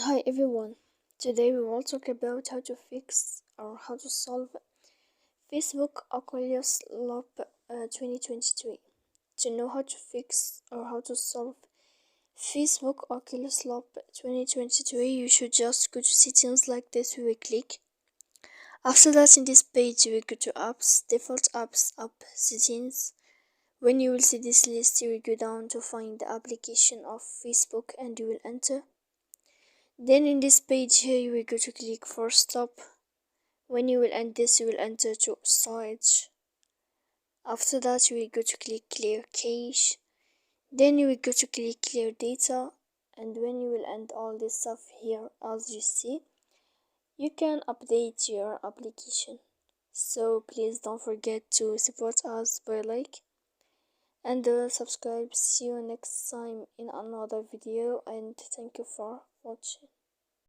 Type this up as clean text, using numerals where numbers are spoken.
Hi everyone, today we will talk about how to fix or how to solve Facebook Oculus Lopp 2023. To know how to fix or how to solve Facebook Oculus Lopp 2023, you should just go to settings like this. We will click. After that, in this page, you will go to apps, default apps, app settings. When you will see this list, you will go down to find the application of Facebook and you will enter. Then in this page here you will go to click for stop. When you will end this, you will enter to storage. After that you will go to click clear cache. Then you will go to click clear data, and when you will end all this stuff here, as you see, you can update your application. So please don't forget to support us by like and subscribe. See you next time in another video, and thank you for watching.